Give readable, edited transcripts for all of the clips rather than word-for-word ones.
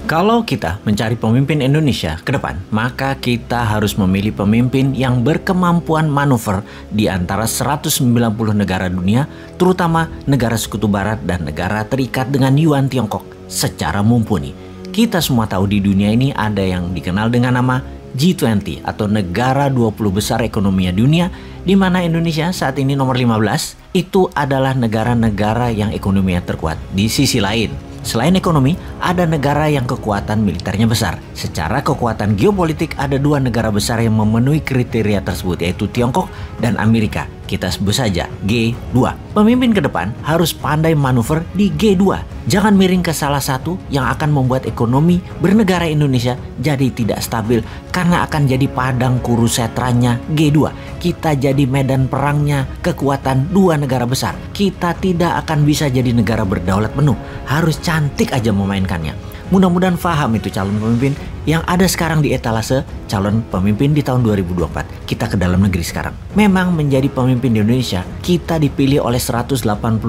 Kalau kita mencari pemimpin Indonesia ke depan, maka kita harus memilih pemimpin yang berkemampuan manuver di antara 190 negara dunia, terutama negara Sekutu Barat dan negara terikat dengan Yuan Tiongkok secara mumpuni. Kita semua tahu di dunia ini ada yang dikenal dengan nama G20 atau negara 20 besar ekonomi dunia, di mana Indonesia saat ini nomor 15 itu adalah negara-negara yang ekonominya terkuat. Di sisi lain, selain ekonomi, ada negara yang kekuatan militernya besar. Secara kekuatan geopolitik, ada dua negara besar yang memenuhi kriteria tersebut, yaitu Tiongkok dan Amerika. Kita sebut saja G2. Pemimpin ke depan harus pandai manuver di G2. Jangan miring ke salah satu yang akan membuat ekonomi bernegara Indonesia jadi tidak stabil karena akan jadi padang kurusetranya G2. Kita jadi medan perangnya kekuatan dua negara besar. Kita tidak akan bisa jadi negara berdaulat penuh. Harus cantik aja memainkannya. Mudah-mudahan paham itu calon pemimpin yang ada sekarang di etalase calon pemimpin di tahun 2024. Kita ke dalam negeri sekarang. Memang menjadi pemimpin di Indonesia, kita dipilih oleh 180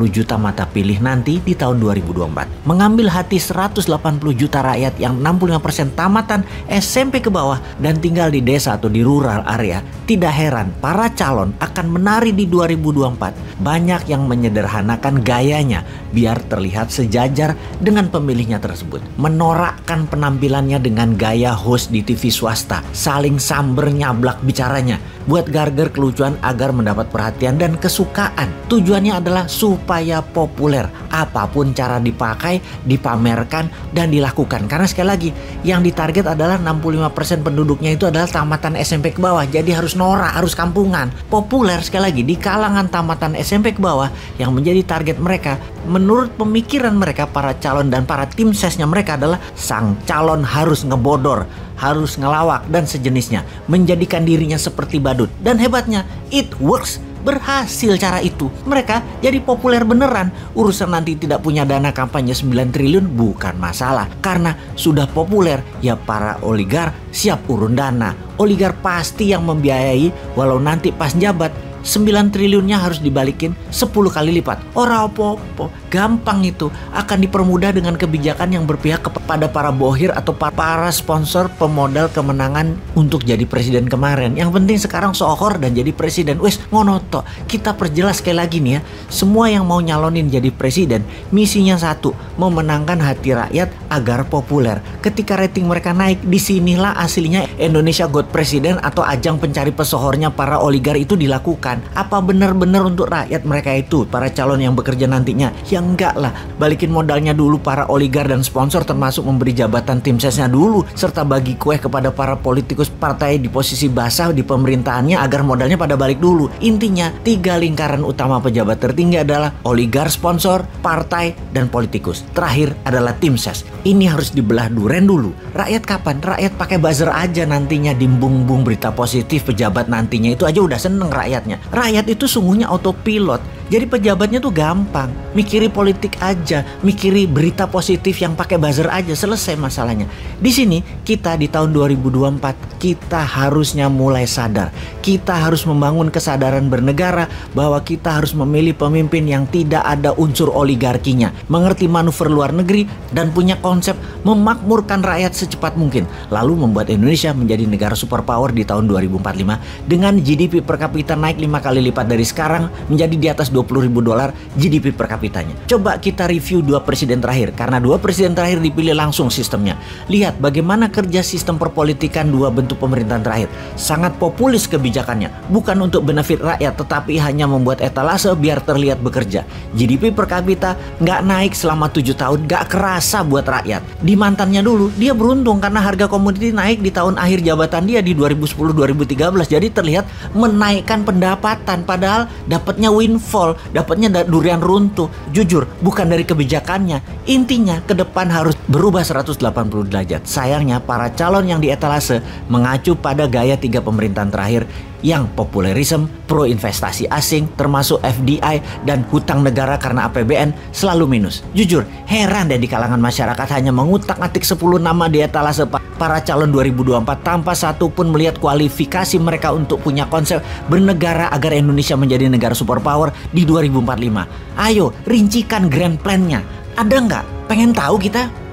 juta mata pilih nanti di tahun 2024. Mengambil hati 180 juta rakyat yang 65% tamatan SMP ke bawah dan tinggal di desa atau di rural area. Tidak heran para calon akan menari di 2024. Banyak yang menyederhanakan gayanya biar terlihat sejajar dengan pemilihnya tersebut. Menorakkan penampilannya dengan gaya host di TV swasta, saling samber nyablak bicaranya, buat garger kelucuan agar mendapat perhatian dan kesukaan. Tujuannya adalah supaya populer. Apapun cara dipakai, dipamerkan, dan dilakukan. Karena sekali lagi, yang ditarget adalah 65% penduduknya itu adalah tamatan SMP ke bawah. Jadi harus norak, harus kampungan. Populer sekali lagi di kalangan tamatan SMP ke bawah yang menjadi target mereka. Menurut pemikiran mereka, para calon dan para tim sesnya mereka adalah sang calon harus ngebodor, harus ngelawak dan sejenisnya, menjadikan dirinya seperti badut. Dan hebatnya, it works. Berhasil cara itu. Mereka jadi populer beneran. Urusan nanti tidak punya dana kampanye 9 triliun bukan masalah. Karena sudah populer, ya para oligar siap urun dana. Oligar pasti yang membiayai, walau nanti pas jabat 9 triliunnya harus dibalikin 10 kali lipat. Ora opo-opo, gampang itu. Akan dipermudah dengan kebijakan yang berpihak kepada para bohir atau para sponsor pemodal kemenangan untuk jadi presiden kemarin. Yang penting sekarang sohor dan jadi presiden. Wes ngonoto. Kita perjelas sekali lagi nih ya. Semua yang mau nyalonin jadi presiden, misinya satu, memenangkan hati rakyat agar populer. Ketika rating mereka naik, disinilah aslinya Indonesia Got Presiden atau ajang pencari pesohornya para oligar itu dilakukan. Apa benar-benar untuk rakyat mereka itu, para calon yang bekerja nantinya? Ya enggak lah, balikin modalnya dulu para oligar dan sponsor, termasuk memberi jabatan tim sesnya dulu, serta bagi kue kepada para politikus partai di posisi basah di pemerintahannya agar modalnya pada balik dulu. Intinya, 3 lingkaran utama pejabat tertinggi adalah oligar, sponsor, partai, dan politikus. Terakhir adalah tim ses. Ini harus dibelah duren dulu. Rakyat kapan? Rakyat pakai buzzer aja nantinya dimbung-bung berita positif pejabat nantinya, itu aja udah seneng rakyatnya. Rakyat itu sungguhnya autopilot. Jadi pejabatnya tuh gampang. Mikiri politik aja, mikiri berita positif yang pakai buzzer aja, selesai masalahnya. Di sini kita di tahun 2024 kita harusnya mulai sadar. Kita harus membangun kesadaran bernegara bahwa kita harus memilih pemimpin yang tidak ada unsur oligarkinya, mengerti manuver luar negeri dan punya konsep memakmurkan rakyat secepat mungkin, lalu membuat Indonesia menjadi negara superpower di tahun 2045 dengan GDP per kapita naik 5 kali lipat dari sekarang menjadi di atas $20.000 GDP per kapitanya. Coba kita review 2 presiden terakhir, karena 2 presiden terakhir dipilih langsung sistemnya. Lihat bagaimana kerja sistem perpolitikan 2 bentuk pemerintahan terakhir. Sangat populis kebijakannya, bukan untuk benefit rakyat, tetapi hanya membuat etalase biar terlihat bekerja. GDP per kapita nggak naik selama 7 tahun, nggak kerasa buat rakyat. Di mantannya dulu, dia beruntung karena harga komoditi naik di tahun akhir jabatan dia di 2010-2013, jadi terlihat menaikkan pendapatan, padahal dapatnya windfall, dapatnya durian runtuh. Jujur, bukan dari kebijakannya. Intinya ke depan harus berubah 180 derajat. Sayangnya para calon yang di etalase mengacu pada gaya 3 pemerintahan terakhir yang populerisme, pro investasi asing, termasuk FDI dan hutang negara karena APBN selalu minus. Jujur, heran deh di kalangan masyarakat hanya mengutak-atik 10 nama di etalase para calon 2024 tanpa satu pun melihat kualifikasi mereka untuk punya konsep bernegara agar Indonesia menjadi negara superpower di 2045. Ayo, rincikan grand plan-nya. Ada nggak? Pengen tahu kita?